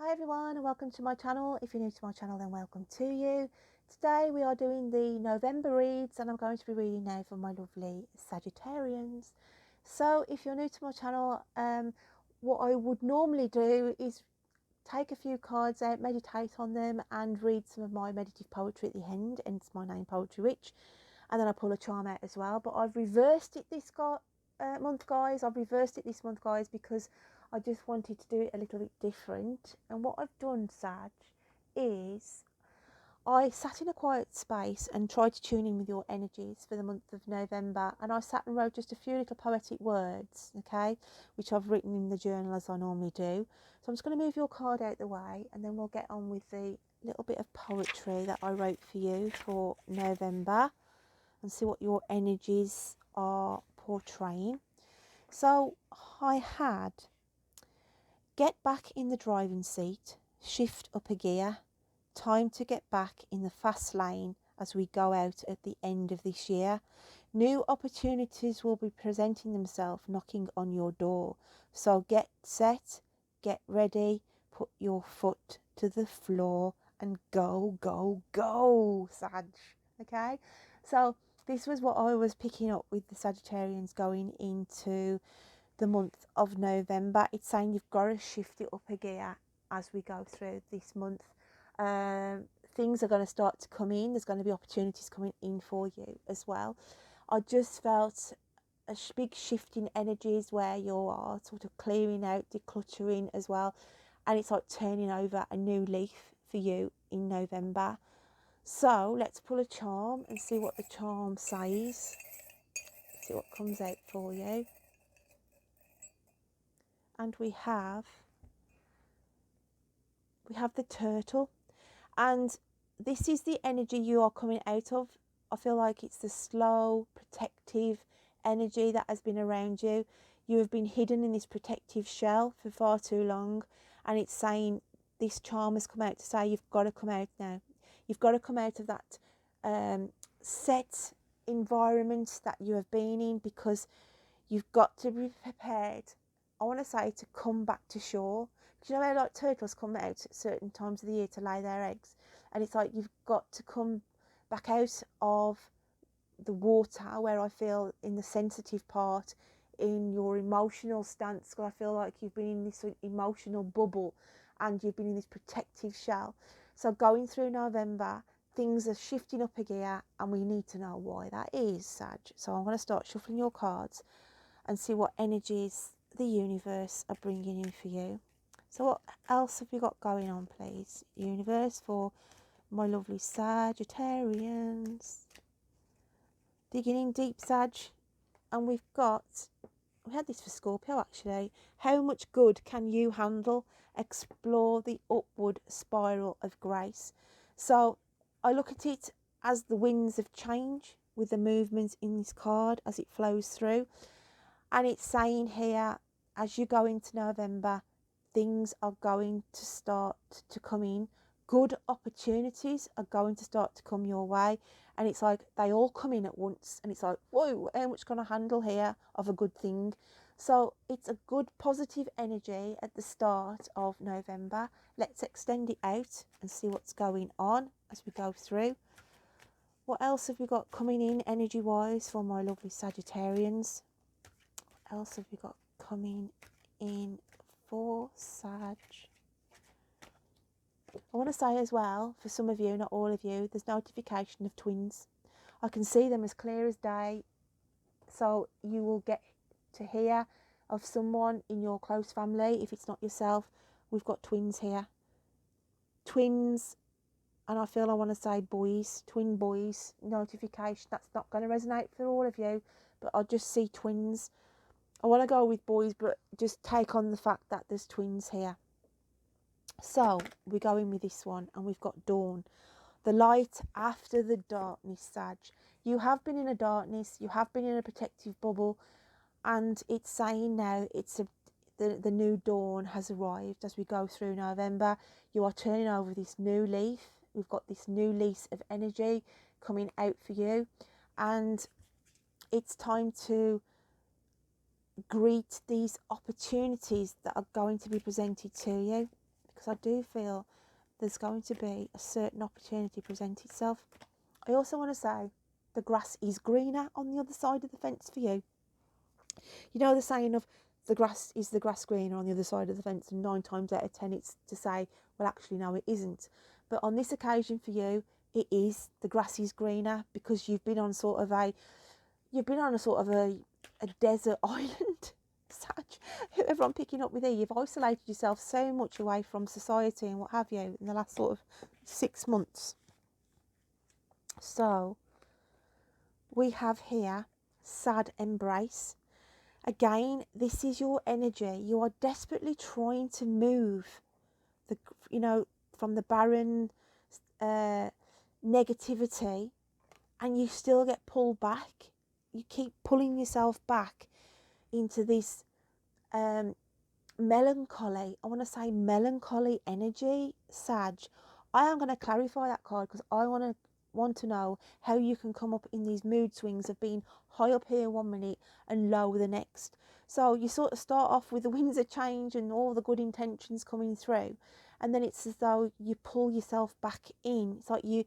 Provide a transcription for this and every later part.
Hi everyone and welcome to my channel. If you're new to my channel, then welcome to you. Today we are doing the November reads and I'm going to be reading now for my lovely Sagittarians. So if you're new to my channel, what I would normally do is take a few cards out, meditate on them and read some of my meditative poetry at the end, hence my name, Poetry Witch. And then I pull a charm out as well. But I've reversed it this month, guys. I've reversed it this month, guys, because I just wanted to do it a little bit different. And what I've done, Sag, is I sat in a quiet space and tried to tune in with your energies for the month of November. And I sat and wrote just a few little poetic words, okay, which I've written in the journal as I normally do. So I'm just going to move your card out the way and then we'll get on with the little bit of poetry that I wrote for you for November and see what your energies are portraying. So I had: get back in the driving seat, shift up a gear, time to get back in the fast lane as we go out at the end of this year. New opportunities will be presenting themselves knocking on your door. So get set, get ready, put your foot to the floor and go, go, go, Sag. Okay, so this was what I was picking up with the Sagittarians going into the month of November. It's saying you've got to shift it up a gear as we go through this month. Things are going to start to come in. There's going to be opportunities coming in for you as well. I just felt a big shift in energies where you are sort of clearing out, decluttering as well. And it's like turning over a new leaf for you in November. So let's pull a charm and see what the charm says. See what comes out for you. And we have the turtle, and this is the energy you are coming out of. I feel like it's the slow, protective energy that has been around you. You have been hidden in this protective shell for far too long, and it's saying, this charm has come out to say you've got to come out now. You've got to come out of that set environment that you have been in, because you've got to be prepared, I want to say, to come back to shore. Because you know how like turtles come out at certain times of the year to lay their eggs, and it's like you've got to come back out of the water, where I feel in the sensitive part, in your emotional stance, because I feel like you've been in this emotional bubble and you've been in this protective shell. So going through November, things are shifting up a gear and we need to know why that is, Sag. So I'm going to start shuffling your cards and see what energies the universe are bringing in for you. So what else have we got going on, please, universe, for my lovely Sagittarians? Digging in deep, Sag, and we had this for Scorpio actually. How much good can you handle? Explore the upward spiral of grace. So I look at it as the winds of change with the movements in this card as it flows through. And it's saying here, as you go into November, things are going to start to come in. Good opportunities are going to start to come your way. And it's like they all come in at once. And it's like, whoa, how much can I handle here of a good thing? So it's a good positive energy at the start of November. Let's extend it out and see what's going on as we go through. What else have we got coming in energy-wise for my lovely Sagittarians? Else have we got coming in for Sag? I want to say as well, for some of you, not all of you, there's notification of twins. I can see them as clear as day. So you will get to hear of someone in your close family. If it's not yourself, we've got twins here. Twins, and I feel I want to say boys, twin boys, notification. That's not going to resonate for all of you, but I just see twins. I want to go with boys, but just take on the fact that there's twins here. So we're going with this one, and we've got dawn. The light after the darkness, Sag. You have been in a darkness, you have been in a protective bubble, and it's saying now the new dawn has arrived as we go through November. You are turning over this new leaf. We've got this new lease of energy coming out for you, and it's time to greet these opportunities that are going to be presented to you. because I do feel there's going to be a certain opportunity present itself. I also want to say the grass is greener on the other side of the fence for you. You know the saying of the grass greener on the other side of the fence, and 9 times out of 10 it's to say, well, actually no, it isn't. But on this occasion for you, it is. The grass is greener because you've been on a sort of a desert island. Sag, whoever I'm picking up with here, you've isolated yourself so much away from society and what have you in the last sort of 6 months. So we have here sad embrace. Again, this is your energy. You are desperately trying to move from the barren negativity, and you still get pulled back. You keep pulling yourself back into this melancholy. I want to say melancholy energy, Sag. I am going to clarify that card because I want to know how you can come up in these mood swings of being high up here 1 minute and low the next. So you sort of start off with the winds of change and all the good intentions coming through, and then it's as though you pull yourself back in. It's like you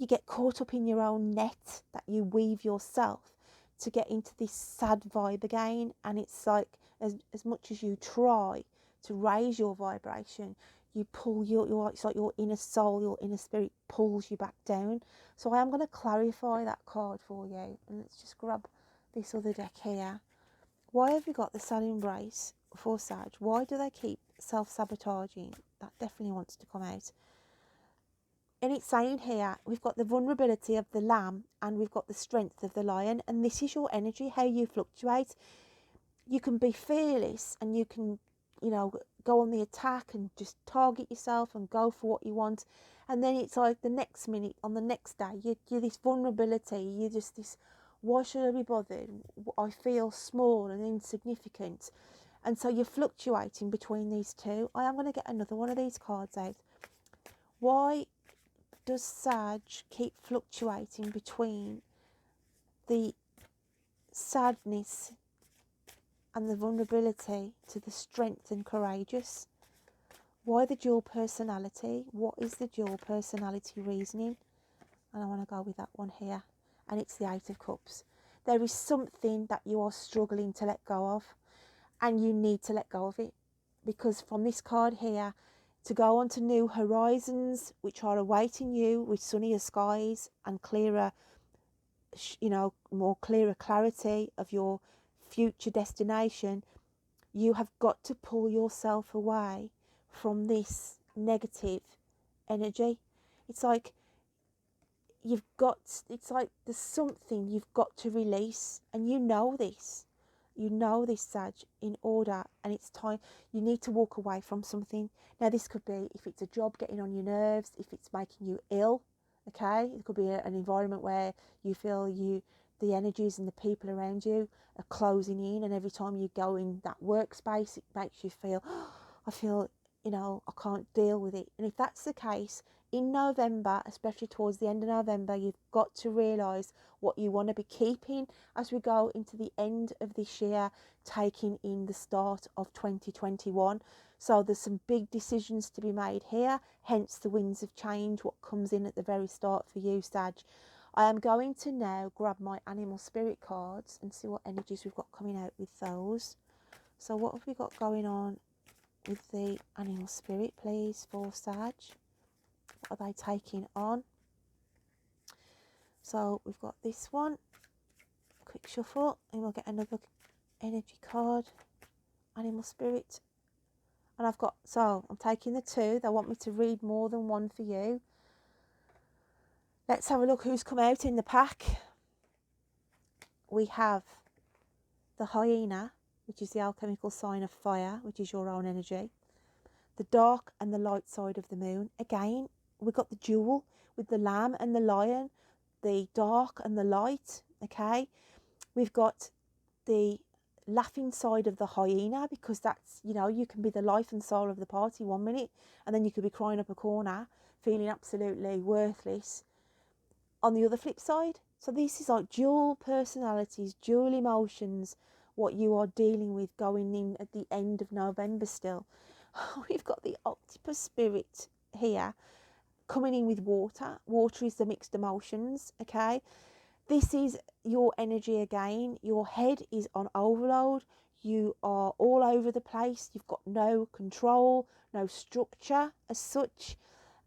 get caught up in your own net that you weave yourself to get into this sad vibe again. And it's like as much as you try to raise your vibration, you pull it's like your inner soul, your inner spirit pulls you back down. So I am going to clarify that card for you, and let's just grab this other deck here. Why have you got the sad embrace for Sag? Why do they keep self-sabotaging? That definitely wants to come out. And it's saying here, we've got the vulnerability of the lamb and we've got the strength of the lion. And this is your energy, how you fluctuate. You can be fearless and you can, go on the attack and just target yourself and go for what you want. And then it's like the next minute, on the next day, you're this vulnerability. You're just this, why should I be bothered? I feel small and insignificant. And so you're fluctuating between these two. I am going to get another one of these cards out. Why does Sag keep fluctuating between the sadness and the vulnerability to the strength and courageous? Why the dual personality? What is the dual personality reasoning? And I want to go with that one here. And it's the 8 of Cups. There is something that you are struggling to let go of, and you need to let go of it, because from this card here, to go on to new horizons which are awaiting you with sunnier skies and clearer, more clearer clarity of your future destination, you have got to pull yourself away from this negative energy. It's like there's something you've got to release, and you know this, Sag, in order, and it's time. You need to walk away from something. Now this could be, if it's a job getting on your nerves, if it's making you ill, okay, it could be an environment where you feel the energies and the people around you are closing in, and every time you go in that workspace it makes you feel, I feel, I can't deal with it. And if that's the case, in November, especially towards the end of November, you've got to realise what you want to be keeping as we go into the end of this year, taking in the start of 2021. So there's some big decisions to be made here, hence the winds of change, what comes in at the very start for you, Sag. I am going to now grab my animal spirit cards and see what energies we've got coming out with those. So what have we got going on with the animal spirit, please, for Sag? What are they taking on? So we've got this one, quick shuffle, and we'll get another energy card, animal spirit. And I'm taking the 2. They want me to read more than one for you. Let's have a look who's come out in the pack. We have the hyena, which is the alchemical sign of fire, which is your own energy. The dark and the light side of the moon. Again, we've got the jewel with the lamb and the lion, the dark and the light, okay? We've got the laughing side of the hyena, because that's, you can be the life and soul of the party 1 minute, and then you could be crying up a corner, feeling absolutely worthless on the other flip side. So this is like dual personalities, dual emotions, what you are dealing with going in at the end of November still. We've got the octopus spirit here coming in with water. Water is the mixed emotions, okay? This is your energy again. Your head is on overload. You are all over the place. You've got no control, no structure as such.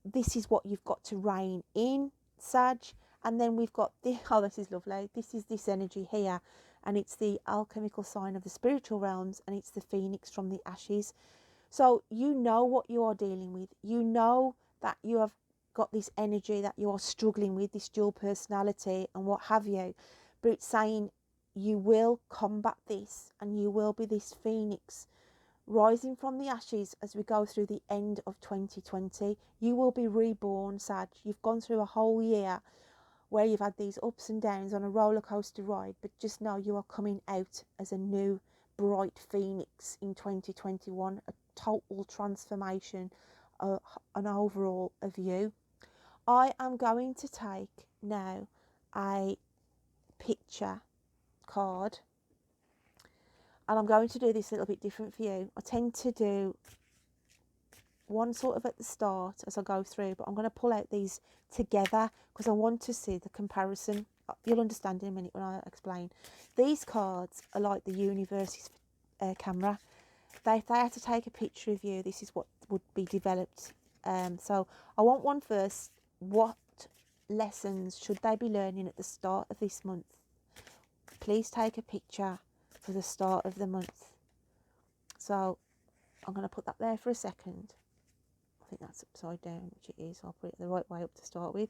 This is what you've got to rein in, Sag. And then we've got the, oh, this is lovely. This is this energy here. And it's the alchemical sign of the spiritual realms. And it's the phoenix from the ashes. So you know what you are dealing with. You know that you have got this energy that you are struggling with, this dual personality and what have you. But it's saying you will combat this and you will be this phoenix rising from the ashes as we go through the end of 2020. You will be reborn, Sag. You've gone through a whole year where you've had these ups and downs on a roller coaster ride, but just know you are coming out as a new bright phoenix in 2021, a total transformation, an overall of you. I am going to take now a picture card, and I'm going to do this a little bit different for you. I tend to do one sort of at the start as I go through, but I'm going to pull out these together because I want to see the comparison. You'll understand in a minute when I explain. These cards are like the universe's camera. If they had to take a picture of you, this is what would be developed. So I want one first. What lessons should they be learning at the start of this month? Please take a picture for the start of the month. So I'm going to put that there for a second. I think that's upside down, which it is. I'll put it the right way up to start with.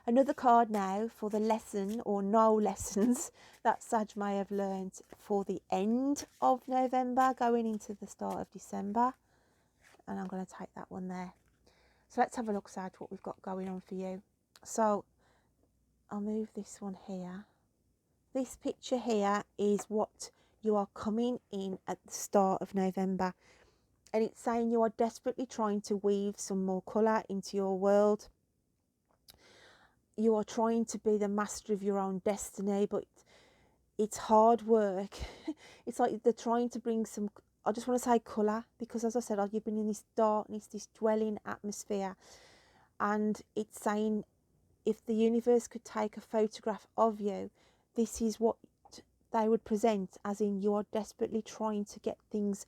Another card now for the lesson or no lessons that Sag may have learned for the end of November going into the start of December. And I'm going to take that one there. So let's have a look, Sag, what we've got going on for you. So I'll move this one here. This picture here is what you are coming in at the start of November. And it's saying you are desperately trying to weave some more colour into your world. You are trying to be the master of your own destiny, but it's hard work. It's like they're trying to bring some, I just want to say colour, because as I said, you've been in this darkness, this dwelling atmosphere. And it's saying if the universe could take a photograph of you, this is what they would present, as in you are desperately trying to get things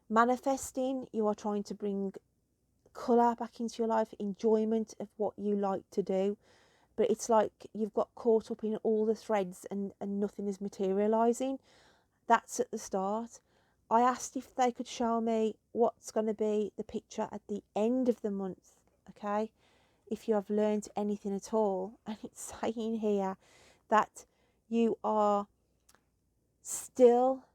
manifesting. You are trying to bring colour back into your life, enjoyment of what you like to do. But it's like you've got caught up in all the threads and nothing is materialising. That's at the start. I asked if they could show me what's going to be the picture at the end of the month, okay? If you have learned anything at all. And it's saying here that you are still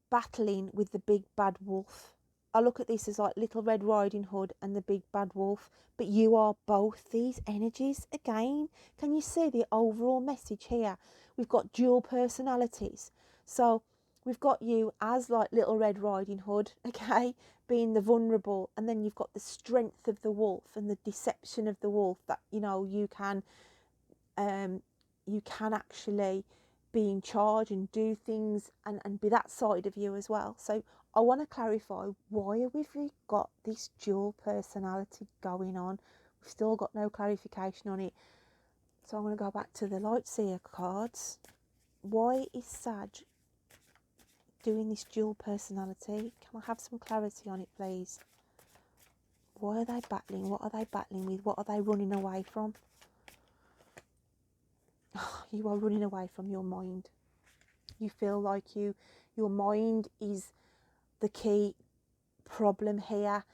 battling with the big bad wolf. I look at this as like Little Red Riding Hood and the big bad wolf, but you are both these energies again. Can you see the overall message here? We've got dual personalities. So we've got you as like Little Red Riding Hood, okay, being the vulnerable, and then you've got the strength of the wolf and the deception of the wolf, that you know you can actually be in charge and do things and be that side of you as well. So I want to clarify, why have we got this dual personality going on? We've still got no clarification on it. So I'm going to go back to the Light Seer cards. Why is Sag doing this dual personality? Can I have some clarity on it, please? Why are they battling? What are they battling with? What are they running away from? You are running away from your mind. You feel like your mind is the key problem here.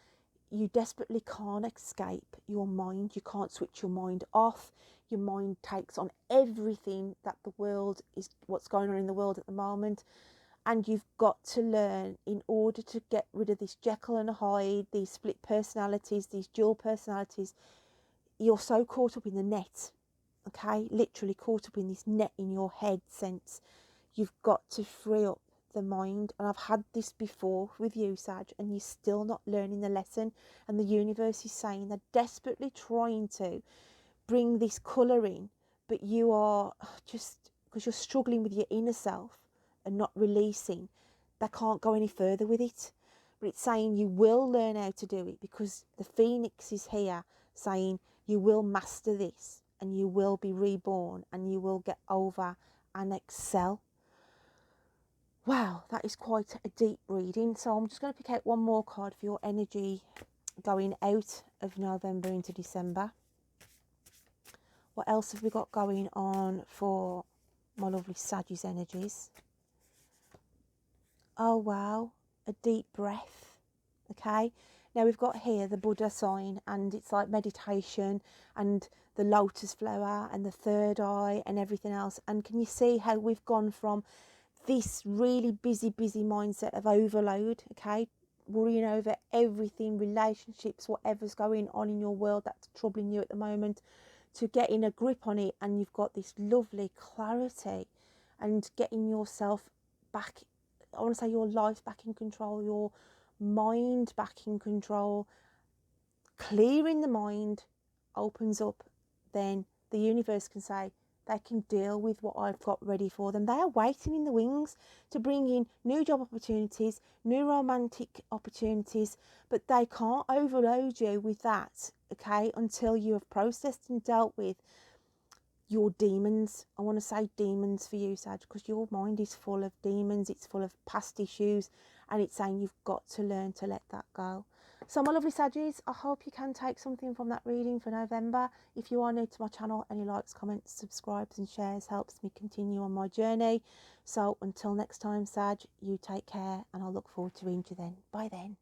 You desperately can't escape your mind. You can't switch your mind off. Your mind takes on everything that the world is, what's going on in the world at the moment. And you've got to learn, in order to get rid of this Jekyll and Hyde, these split personalities, these dual personalities, you're so caught up in the net, okay? Literally caught up in this net in your head sense. You've got to free up the mind. And I've had this before with you, Sag, and you're still not learning the lesson. And the universe is saying they're desperately trying to bring this colour in, but you are just, because you're struggling with your inner self and not releasing, they can't go any further with it. but it's saying you will learn how to do it, because the Phoenix is here saying you will master this and you will be reborn and you will get over and excel. Wow, that is quite a deep reading. So I'm just going to pick out one more card for your energy going out of November into December. What else have we got going on for my lovely Sagittarius energies? Oh wow, a deep breath. Okay, now we've got here the Buddha sign, and it's like meditation and the lotus flower and the third eye and everything else. And can you see how we've gone from this really busy mindset of overload, okay, worrying over everything, relationships, whatever's going on in your world that's troubling you at the moment, to getting a grip on it, and you've got this lovely clarity and getting yourself back, I want to say your life back in control, your mind back in control. Clearing the mind opens up, then the universe can say they can deal with what I've got ready for them. They are waiting in the wings to bring in new job opportunities, new romantic opportunities, but they can't overload you with that, okay, until you have processed and dealt with your demons. I want to say demons for you, Sag, because your mind is full of demons, it's full of past issues, and it's saying you've got to learn to let that go. So my lovely Saggies, I hope you can take something from that reading for November. If you are new to my channel, any likes, comments, subscribes and shares helps me continue on my journey. So until next time, Sag, you take care, and I'll look forward to reading you then. Bye then.